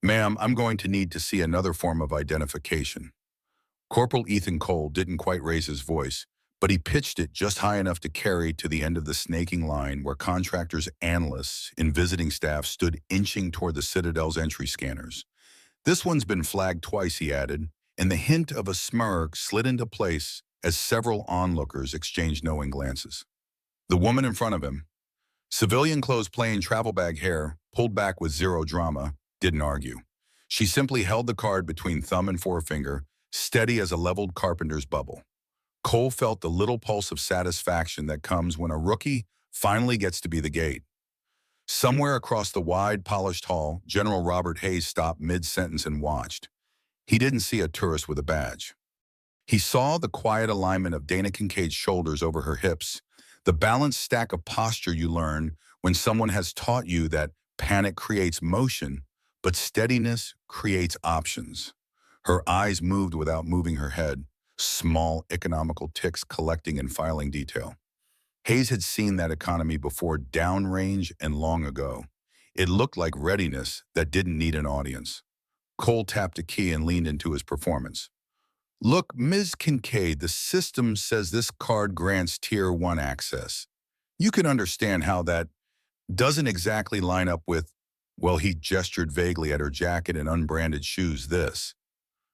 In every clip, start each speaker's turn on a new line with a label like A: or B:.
A: Ma'am, I'm going to need to see another form of identification. Corporal Ethan Cole didn't quite raise his voice, but he pitched it just high enough to carry to the end of the snaking line where contractors, analysts, and visiting staff stood inching toward the Citadel's entry scanners. This one's been flagged twice, he added, and the hint of a smirk slid into place as several onlookers exchanged knowing glances. The woman in front of him, civilian clothes, plain travel bag hair, pulled back with zero drama, didn't argue. She simply held the card between thumb and forefinger, steady as a leveled carpenter's bubble. Cole felt the little pulse of satisfaction that comes when a rookie finally gets to be the gate. Somewhere across the wide, polished hall, General Robert Hayes stopped mid-sentence and watched. He didn't see a tourist with a badge. He saw the quiet alignment of Dana Kincaid's shoulders over her hips, the balanced stack of posture you learn when someone has taught you that panic creates motion, but steadiness creates options. Her eyes moved without moving her head, small economical ticks collecting and filing detail. Hayes had seen that economy before, downrange and long ago. It looked like readiness that didn't need an audience. Cole tapped a key and leaned into his performance. Look, Ms. Kincaid, the system says this card grants Tier 1 access. You can understand how that doesn't exactly line up with, well, he gestured vaguely at her jacket and unbranded shoes, this.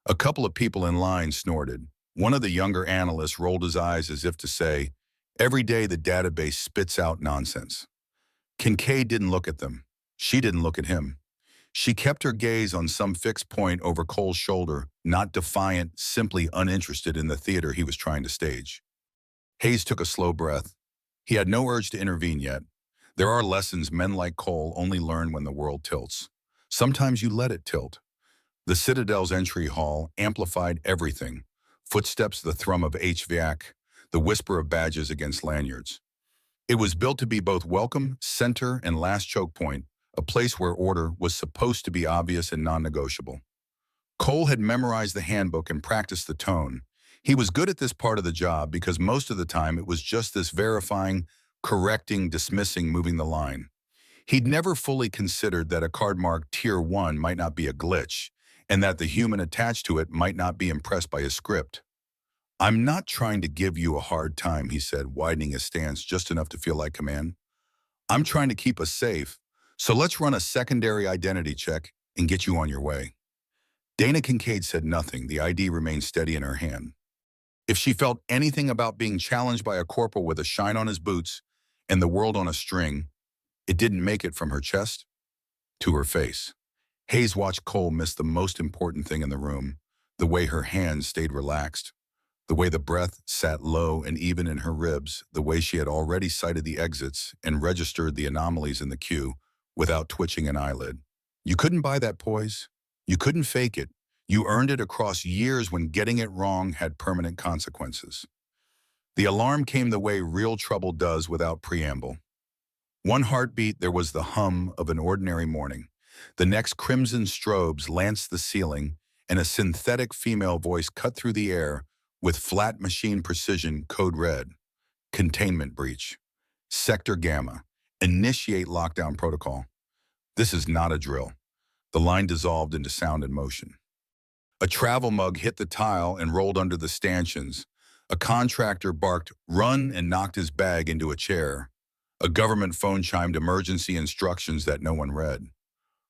A: A couple of people in line snorted. One of the younger analysts rolled his eyes as if to say, every day the database spits out nonsense. Kincaid didn't look at them. She didn't look at him. She kept her gaze on some fixed point over Cole's shoulder, not defiant, simply uninterested in the theater he was trying to stage. Hayes took a slow breath. He had no urge to intervene yet. There are lessons men like Cole only learn when the world tilts. Sometimes you let it tilt. The Citadel's entry hall amplified everything. Footsteps, the thrum of HVAC, the whisper of badges against lanyards. It was built to be both welcome, center, and last choke point, a place where order was supposed to be obvious and non-negotiable. Cole had memorized the handbook and practiced the tone. He was good at this part of the job because most of the time it was just this verifying, correcting, dismissing, moving the line. He'd never fully considered that a card marked Tier 1 might not be a glitch, and that the human attached to it might not be impressed by his script. I'm not trying to give you a hard time, he said, widening his stance just enough to feel like command. I'm trying to keep us safe, so let's run a secondary identity check and get you on your way. Dana Kincaid said nothing. The ID remained steady in her hand. If she felt anything about being challenged by a corporal with a shine on his boots and the world on a string, it didn't make it from her chest to her face. Hayes watched Cole miss the most important thing in the room, the way her hands stayed relaxed, the way the breath sat low and even in her ribs, the way she had already sighted the exits and registered the anomalies in the queue without twitching an eyelid. You couldn't buy that poise. You couldn't fake it. You earned it across years when getting it wrong had permanent consequences. The alarm came the way real trouble does without preamble. One heartbeat, there was the hum of an ordinary morning. The next, crimson strobes lanced the ceiling, and a synthetic female voice cut through the air with flat machine precision. Code red. Containment breach. Sector Gamma. Initiate lockdown protocol. This is not a drill. The line dissolved into sound and motion. A travel mug hit the tile and rolled under the stanchions. A contractor barked, "Run," and knocked his bag into a chair. A government phone chimed emergency instructions that no one read.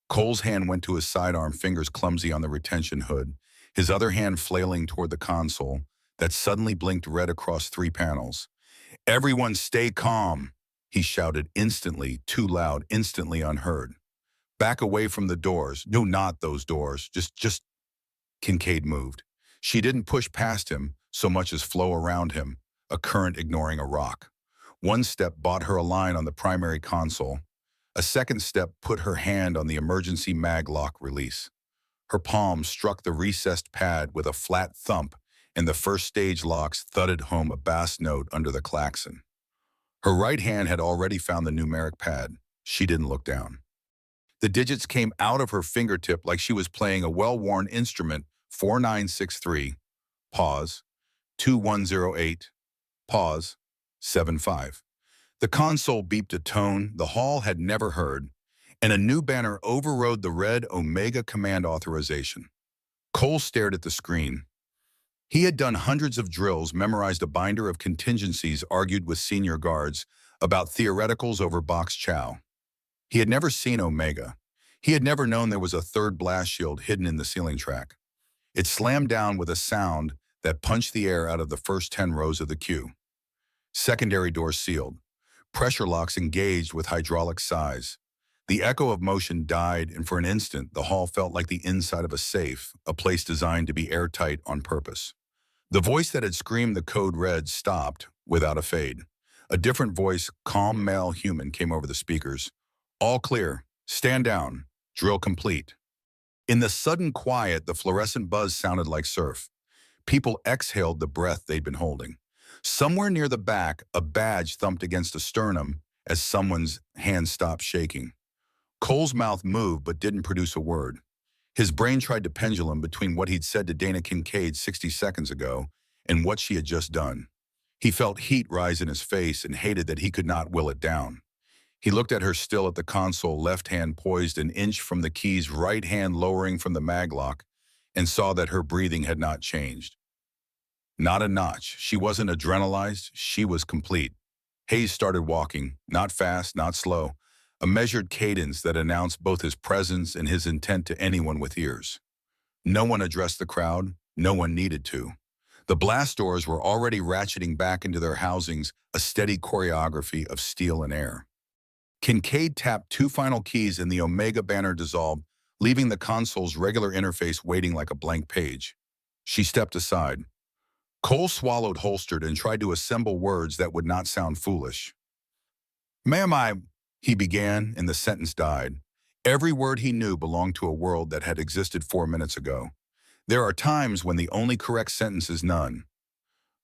A: Cole's hand went to his sidearm, fingers clumsy on the retention hood, his other hand flailing toward the console that suddenly blinked red across 3 panels. "Everyone stay calm," he shouted, instantly too loud, instantly unheard. "Back away from the doors. No, not those doors. Just. Kincaid moved. She didn't push past him so much as flow around him, a current ignoring a rock. One step bought her a line on the primary console. A second step put her hand on the emergency mag lock release. Her palm struck the recessed pad with a flat thump, and the first stage locks thudded home a bass note under the klaxon. Her right hand had already found the numeric pad. She didn't look down. The digits came out of her fingertip like she was playing a well-worn instrument. 4963, pause, 2108, pause, 75. The console beeped a tone the hall had never heard, and a new banner overrode the red Omega command authorization. Cole stared at the screen. He had done hundreds of drills, memorized a binder of contingencies, argued with senior guards about theoreticals over box chow. He had never seen Omega. He had never known there was a third blast shield hidden in the ceiling track. It slammed down with a sound that punched the air out of the first 10 rows of the queue. Secondary doors sealed. Pressure locks engaged with hydraulic sighs. The echo of motion died, and for an instant, the hall felt like the inside of a safe, a place designed to be airtight on purpose. The voice that had screamed the code red stopped without a fade. A different voice, calm male human, came over the speakers. All clear. Stand down. Drill complete. In the sudden quiet, the fluorescent buzz sounded like surf. People exhaled the breath they'd been holding. Somewhere near the back, a badge thumped against a sternum as someone's hand stopped shaking. Cole's mouth moved but didn't produce a word. His brain tried to pendulum between what he'd said to Dana Kincaid 60 seconds ago and what she had just done. He felt heat rise in his face and hated that he could not will it down. He looked at her still at the console, left hand poised an inch from the keys, right hand lowering from the maglock, and saw that her breathing had not changed. Not a notch. She wasn't adrenalized. She was complete. Hayes started walking, not fast, not slow, a measured cadence that announced both his presence and his intent to anyone with ears. No one addressed the crowd. No one needed to. The blast doors were already ratcheting back into their housings, a steady choreography of steel and air. Kincaid tapped two final keys and the Omega banner dissolved, leaving the console's regular interface waiting like a blank page. She stepped aside. Cole swallowed, holstered, and tried to assemble words that would not sound foolish. "Ma'am, he began, and the sentence died. Every word he knew belonged to a world that had existed 4 minutes ago. There are times when the only correct sentence is none.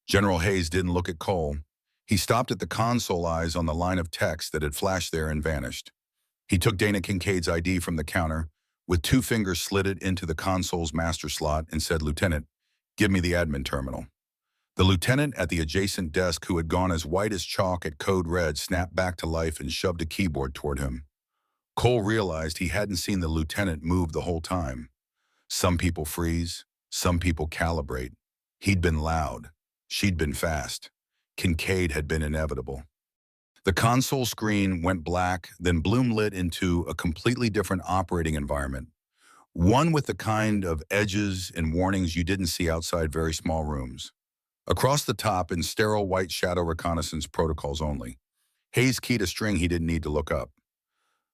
A: General Hayes didn't look at Cole. He stopped at the console, eyes on the line of text that had flashed there and vanished. He took Dana Kincaid's ID from the counter, with 2 fingers slitted into the console's master slot, and said, "Lieutenant, give me the admin terminal." The lieutenant at the adjacent desk, who had gone as white as chalk at code red, snapped back to life and shoved a keyboard toward him. Cole realized he hadn't seen the lieutenant move the whole time. Some people freeze, some people calibrate. He'd been loud. She'd been fast. Kincaid had been inevitable. The console screen went black, then Bloom lit into a completely different operating environment, one with the kind of edges and warnings you didn't see outside very small rooms. Across the top, in sterile white shadow, reconnaissance protocols only. Hayes keyed a string he didn't need to look up.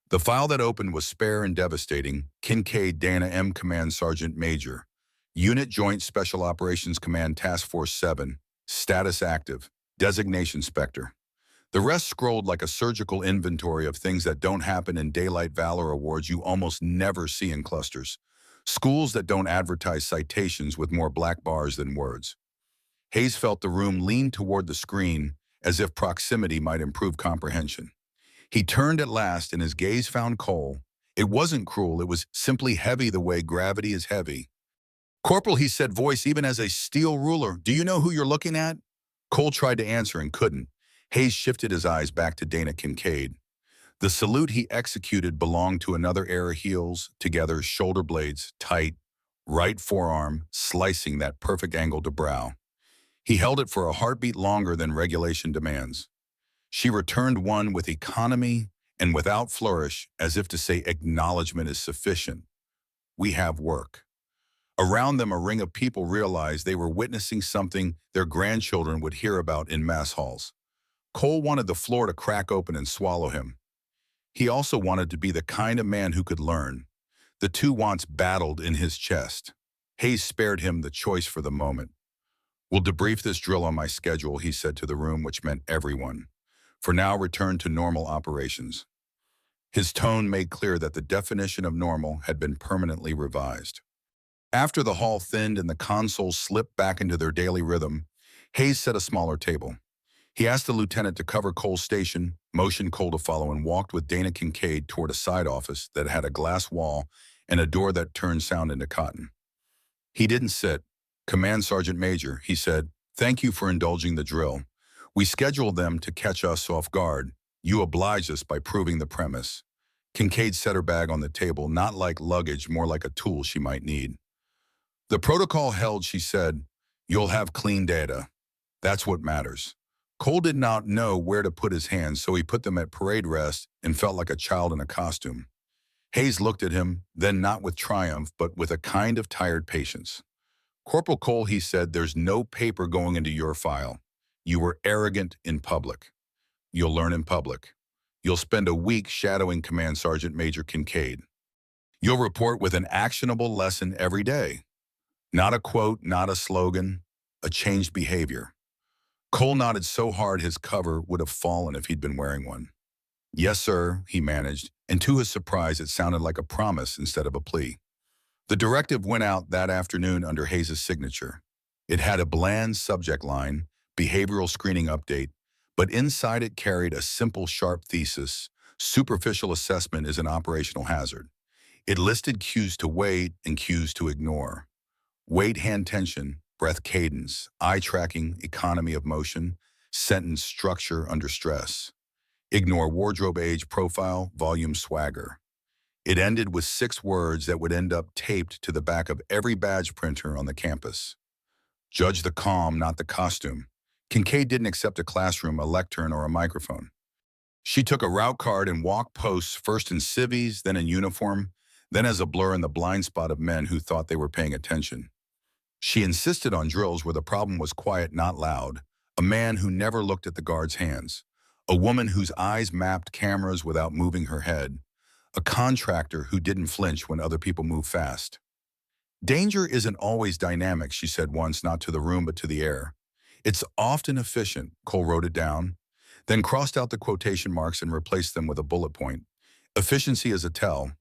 A: The file that opened was spare and devastating. Kincaid, Dana M. Command Sergeant Major. Unit Joint Special Operations Command Task Force 7. Status active. Designation Spectre. The rest scrolled like a surgical inventory of things that don't happen in Daylight Valor awards you almost never see in clusters. Schools that don't advertise citations with more black bars than words. Hayes felt the room lean toward the screen as if proximity might improve comprehension. He turned at last and his gaze found Cole. It wasn't cruel, it was simply heavy the way gravity is heavy. "Corporal," he said, voice even as a steel ruler, "do you know who you're looking at?" Cole tried to answer and couldn't. Hayes shifted his eyes back to Dana Kincaid. The salute he executed belonged to another era, heels together, shoulder blades tight, right forearm slicing that perfect angle to brow. He held it for a heartbeat longer than regulation demands. She returned one with economy and without flourish, as if to say acknowledgement is sufficient. "We have work." Around them, a ring of people realized they were witnessing something their grandchildren would hear about in mess halls. Cole wanted the floor to crack open and swallow him. He also wanted to be the kind of man who could learn. The two wants battled in his chest. Hayes spared him the choice for the moment. "We'll debrief this drill on my schedule," he said to the room, which meant everyone. "For now, return to normal operations." His tone made clear that the definition of normal had been permanently revised. After the hall thinned and the consoles slipped back into their daily rhythm, Hayes set a smaller table. He asked the lieutenant to cover Cole's station, motioned Cole to follow, and walked with Dana Kincaid toward a side office that had a glass wall and a door that turned sound into cotton. He didn't sit. "Command Sergeant Major," he said, "thank you for indulging the drill. We scheduled them to catch us off guard. You obliged us by proving the premise. Kincaid set her bag on the table, not like luggage, more like a tool she might need. The protocol held, she said, you'll have clean data. That's what matters. Cole did not know where to put his hands, so he put them at parade rest and felt like a child in a costume. Hayes looked at him, then not with triumph, but with a kind of tired patience. Corporal Cole, he said, there's no paper going into your file. You were arrogant in public. You'll learn in public. You'll spend a week shadowing Command Sergeant Major Kincaid. You'll report with an actionable lesson every day. Not a quote, not a slogan, a changed behavior. Cole nodded so hard his cover would have fallen if he'd been wearing one. Yes, sir, he managed, and to his surprise, it sounded like a promise instead of a plea. The directive went out that afternoon under Hayes' signature. It had a bland subject line, behavioral screening update, but inside it carried a simple, sharp thesis: superficial assessment is an operational hazard. It listed cues to wait and cues to ignore. Wait, hand tension, breath cadence, eye tracking, economy of motion, sentence structure under stress. Ignore wardrobe age profile, volume swagger. It ended with 6 words that would end up taped to the back of every badge printer on the campus. Judge the calm, not the costume. Kincaid didn't accept a classroom, a lectern, or a microphone. She took a route card and walked posts, first in civvies, then in uniform, then as a blur in the blind spot of men who thought they were paying attention. She insisted on drills where the problem was quiet, not loud, a man who never looked at the guard's hands, a woman whose eyes mapped cameras without moving her head, a contractor who didn't flinch when other people moved fast. Danger isn't always dynamic, she said once, not to the room but to the air. It's often efficient, Cole wrote it down, then crossed out the quotation marks and replaced them with a bullet point. Efficiency is a tell.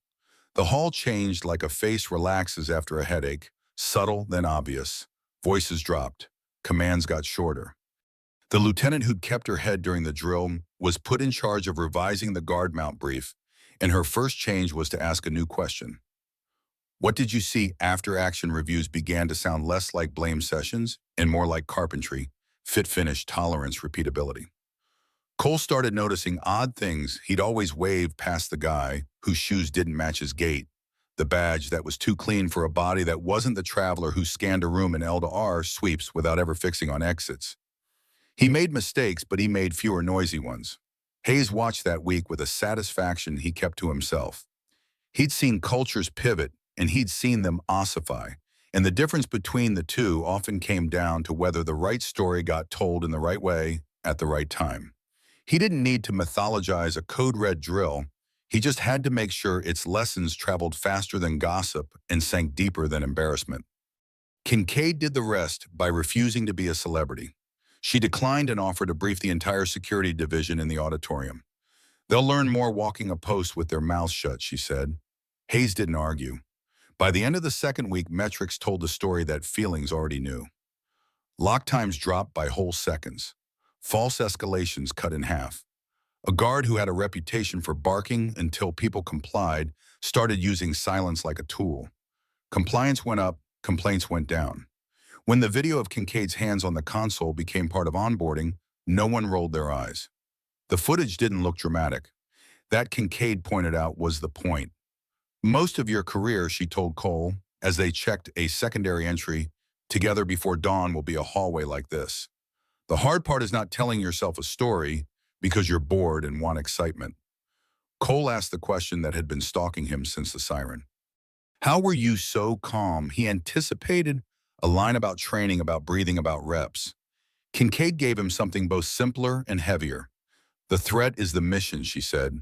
A: The hall changed like a face relaxes after a headache, subtle then obvious. Voices dropped. Commands got shorter. The lieutenant who'd kept her head during the drill was put in charge of revising the guard mount brief, and her first change was to ask a new question. What did you see? After action reviews began to sound less like blame sessions and more like carpentry, fit finish, tolerance, repeatability. Cole started noticing odd things. He'd always waved past the guy whose shoes didn't match his gait, the badge that was too clean for a body that wasn't the traveler who scanned a room in L to R sweeps without ever fixing on exits. He made mistakes, but he made fewer noisy ones. Hayes watched that week with a satisfaction he kept to himself. He'd seen cultures pivot, and he'd seen them ossify, and the difference between the two often came down to whether the right story got told in the right way at the right time. He didn't need to mythologize a code-red drill. He just had to make sure its lessons traveled faster than gossip and sank deeper than embarrassment. Kincaid did the rest by refusing to be a celebrity. She declined an offer to brief the entire security division in the auditorium. They'll learn more walking a post with their mouths shut, she said. Hayes didn't argue. By the end of the second week, metrics told the story that feelings already knew. Lock times dropped by whole seconds. False escalations cut in half. A guard who had a reputation for barking until people complied started using silence like a tool. Compliance went up, complaints went down. When the video of Kincaid's hands on the console became part of onboarding, no one rolled their eyes. The footage didn't look dramatic. That, Kincaid pointed out, was the point. Most of your career, she told Cole, as they checked a secondary entry, together before dawn will be a hallway like this. The hard part is not telling yourself a story because you're bored and want excitement. Cole asked the question that had been stalking him since the siren. How were you so calm? He anticipated a line about training, about breathing, about reps. Kincaid gave him something both simpler and heavier. The threat is the mission, she said.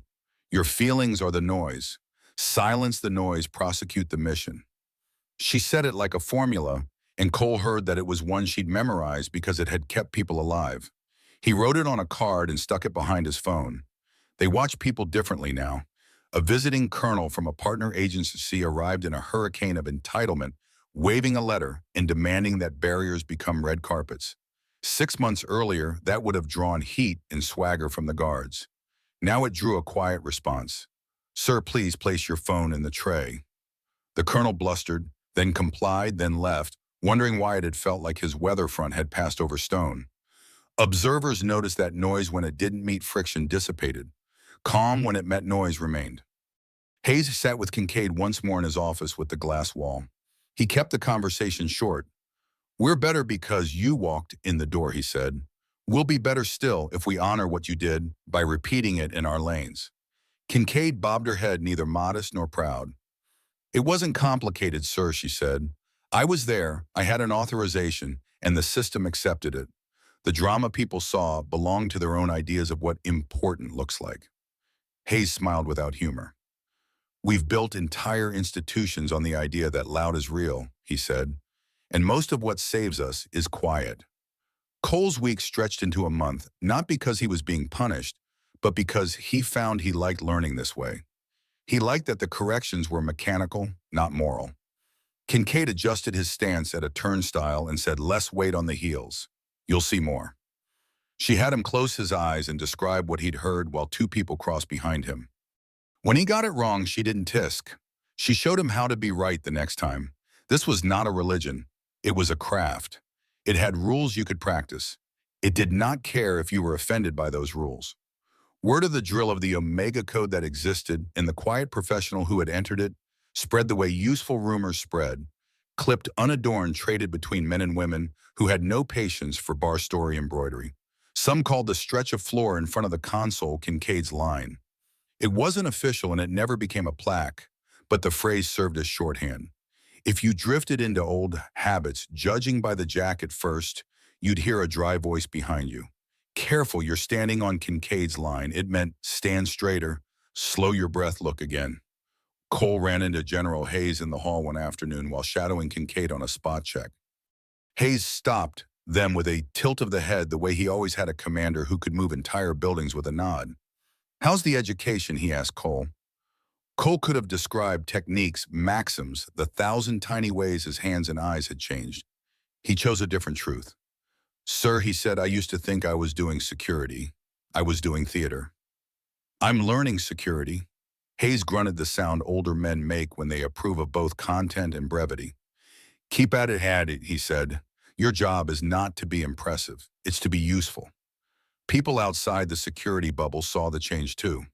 A: Your feelings are the noise. Silence the noise, prosecute the mission. She said it like a formula, and Cole heard that it was one she'd memorized because it had kept people alive. He wrote it on a card and stuck it behind his phone. They watch people differently now. A visiting colonel from a partner agency arrived in a hurricane of entitlement, waving a letter and demanding that barriers become red carpets. 6 months earlier, that would have drawn heat and swagger from the guards. Now it drew a quiet response. Sir, please place your phone in the tray. The colonel blustered, then complied, then left, wondering why it had felt like his weather front had passed over stone. Observers noticed that noise when it didn't meet friction dissipated. Calm when it met noise remained. Hayes sat with Kincaid once more in his office with the glass wall. He kept the conversation short. "We're better because you walked in the door," he said. "We'll be better still if we honor what you did by repeating it in our lanes." Kincaid bobbed her head, neither modest nor proud. "It wasn't complicated, sir," she said. "I was there, I had an authorization, and the system accepted it. The drama people saw belonged to their own ideas of what important looks like." Hayes smiled without humor. "We've built entire institutions on the idea that loud is real," he said, "and most of what saves us is quiet." Cole's week stretched into a month, not because he was being punished, but because he found he liked learning this way. He liked that the corrections were mechanical, not moral. Kincaid adjusted his stance at a turnstile and said, "Less weight on the heels. You'll see more." She had him close his eyes and describe what he'd heard while two people crossed behind him. When he got it wrong, she didn't tisk. She showed him how to be right the next time. This was not a religion. It was a craft. It had rules you could practice. It did not care if you were offended by those rules. Word of the drill of the Omega Code that existed and the quiet professional who had entered it spread the way useful rumors spread, clipped unadorned traded between men and women who had no patience for bar story embroidery. Some called the stretch of floor in front of the console Kincaid's line. It wasn't official and it never became a plaque, but the phrase served as shorthand. If you drifted into old habits, judging by the jacket first, you'd hear a dry voice behind you. "Careful, you're standing on Kincaid's line." It meant stand straighter, slow your breath, look again. Cole ran into General Hayes in the hall one afternoon while shadowing Kincaid on a spot check. Hayes stopped them with a tilt of the head, the way he always had a commander who could move entire buildings with a nod. "How's the education?" he asked Cole. Cole could have described techniques, maxims, the thousand tiny ways his hands and eyes had changed. He chose a different truth. "Sir," he said, "I used to think I was doing security. I was doing theater. I'm learning security." Hayes grunted the sound older men make when they approve of both content and brevity. "Keep at it," he said. "Your job is not to be impressive. It's to be useful." People outside the security bubble saw the change too.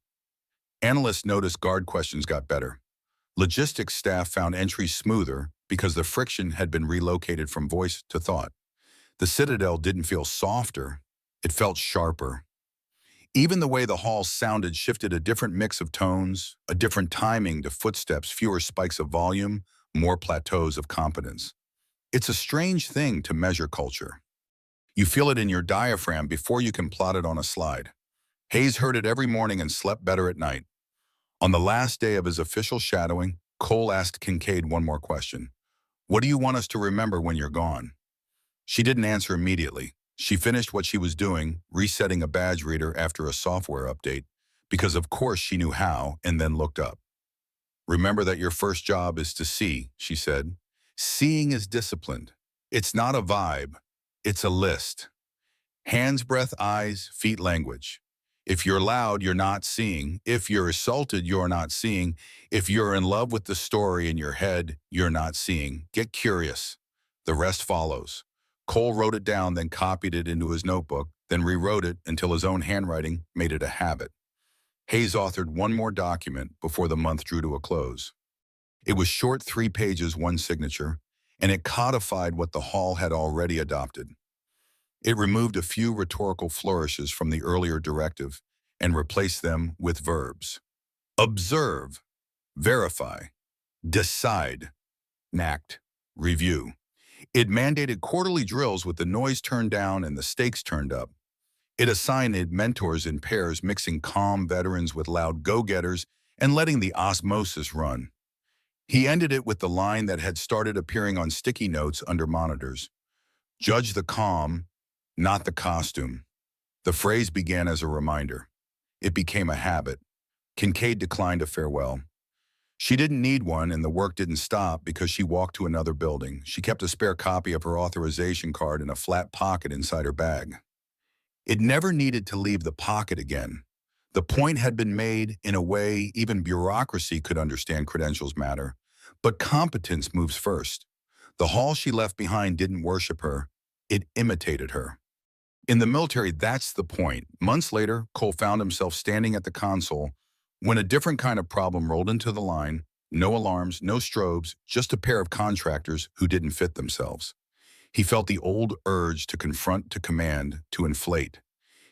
A: Analysts noticed guard questions got better. Logistics staff found entries smoother because the friction had been relocated from voice to thought. The Citadel didn't feel softer, it felt sharper. Even the way the hall sounded shifted, a different mix of tones, a different timing to footsteps, fewer spikes of volume, more plateaus of competence. It's a strange thing to measure culture. You feel it in your diaphragm before you can plot it on a slide. Hayes heard it every morning and slept better at night. On the last day of his official shadowing, Cole asked Kincaid one more question. "What do you want us to remember when you're gone?" She didn't answer immediately. She finished what she was doing, resetting a badge reader after a software update, because of course she knew how, and then looked up. "Remember that your first job is to see," she said. "Seeing is disciplined. It's not a vibe. It's a list. Hands, breath, eyes, feet, language. If you're loud, you're not seeing. If you're assaulted, you're not seeing. If you're in love with the story in your head, you're not seeing. Get curious. The rest follows." Cole wrote it down, then copied it into his notebook, then rewrote it until his own handwriting made it a habit. Hayes authored one more document before the month drew to a close. It was short, 3 pages, one signature, and it codified what the hall had already adopted. It removed a few rhetorical flourishes from the earlier directive and replaced them with verbs. Observe, verify, decide, enact, review. It mandated quarterly drills with the noise turned down and the stakes turned up. It assigned mentors in pairs, mixing calm veterans with loud go-getters and letting the osmosis run. He ended it with the line that had started appearing on sticky notes under monitors. "Judge the calm, not the costume." The phrase began as a reminder. It became a habit. Kincaid declined a farewell. She didn't need one, and the work didn't stop because she walked to another building. She kept a spare copy of her authorization card in a flat pocket inside her bag. It never needed to leave the pocket again. The point had been made in a way even bureaucracy could understand. Credentials matter, but competence moves first. The hall she left behind didn't worship her, it imitated her. In the military, that's the point. Months later, Cole found himself standing at the console, When a different kind of problem rolled into the line, no alarms, no strobes, just a pair of contractors who didn't fit themselves. He felt the old urge to confront, to command, to inflate.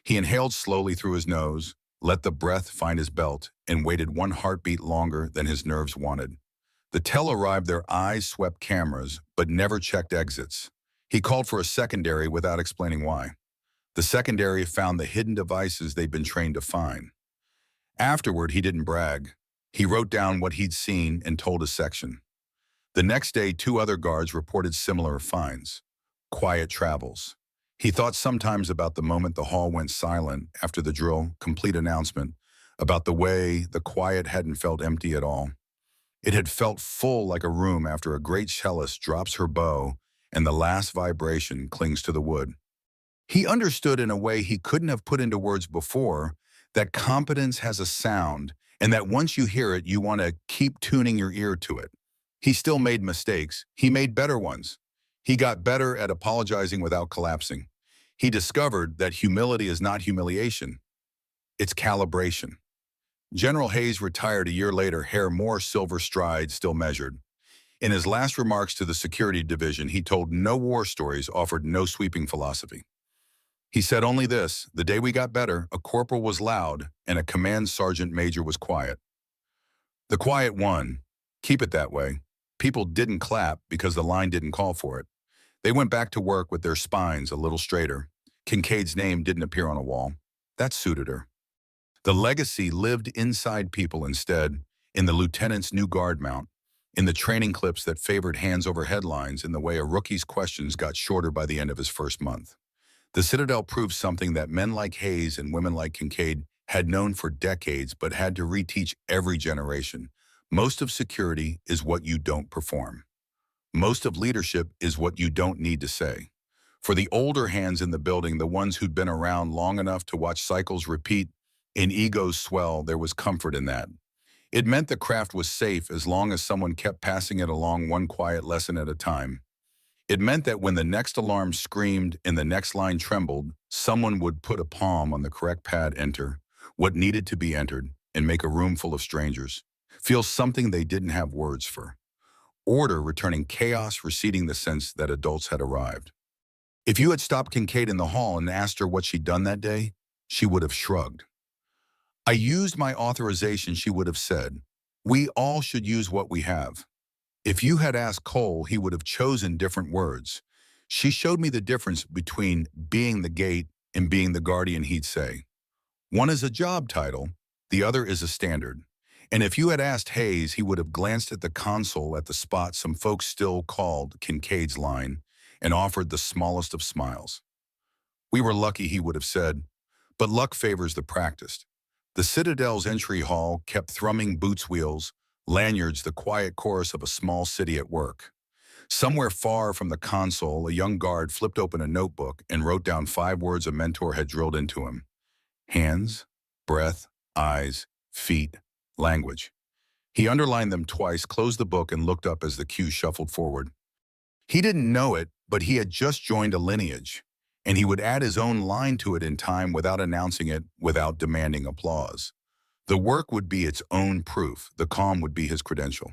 A: He inhaled slowly through his nose, let the breath find his belt, and waited one heartbeat longer than his nerves wanted. The tell arrived, their eyes swept cameras, but never checked exits. He called for a secondary without explaining why. The secondary found the hidden devices they'd been trained to find. Afterward, he didn't brag. He wrote down what he'd seen and told his section. The next day, two other guards reported similar finds. Quiet travels. He thought sometimes about the moment the hall went silent after the drill, complete announcement, about the way the quiet hadn't felt empty at all. It had felt full, like a room after a great cellist drops her bow and the last vibration clings to the wood. He understood in a way he couldn't have put into words before that competence has a sound, and that once you hear it, you want to keep tuning your ear to it. He still made mistakes. He made better ones. He got better at apologizing without collapsing. He discovered that humility is not humiliation. It's calibration. General Hayes retired a year later, hair more silver stride still measured. In his last remarks to the security division, he told no war stories, offered no sweeping philosophy. He said only this: the day we got better, a corporal was loud and a command sergeant major was quiet. The quiet won. Keep it that way. People didn't clap because the line didn't call for it. They went back to work with their spines a little straighter. Kincaid's name didn't appear on a wall. That suited her. The legacy lived inside people instead, in the lieutenant's new guard mount, in the training clips that favored hands over headlines, in the way a rookie's questions got shorter by the end of his first month. The Citadel proved something that men like Hayes and women like Kincaid had known for decades but had to reteach every generation. Most of security is what you don't perform. Most of leadership is what you don't need to say. For the older hands in the building, the ones who'd been around long enough to watch cycles repeat and egos swell, there was comfort in that. It meant the craft was safe as long as someone kept passing it along, one quiet lesson at a time. It meant that when the next alarm screamed and the next line trembled, someone would put a palm on the correct pad, enter what needed to be entered, and make a room full of strangers feel something they didn't have words for. Order returning, chaos receding, the sense that adults had arrived. If you had stopped Kincaid in the hall and asked her what she'd done that day, she would have shrugged. I used my authorization, she would have said. We all should use what we have. If you had asked Cole, he would have chosen different words. She showed me the difference between being the gate and being the guardian, he'd say. One is a job title, the other is a standard. And if you had asked Hayes, he would have glanced at the console, at the spot some folks still called Kincaid's line, and offered the smallest of smiles. We were lucky, he would have said, but luck favors the practiced. The Citadel's entry hall kept thrumming boots wheels, lanyards, the quiet chorus of a small city at work. Somewhere far from the console, a young guard flipped open a notebook and wrote down 5 words a mentor had drilled into him. Hands, breath, eyes, feet, language. He underlined them twice, closed the book, and looked up as the cue shuffled forward. He didn't know it, but he had just joined a lineage, and he would add his own line to it in time without announcing it, without demanding applause. The work would be its own proof. The calm would be his credential.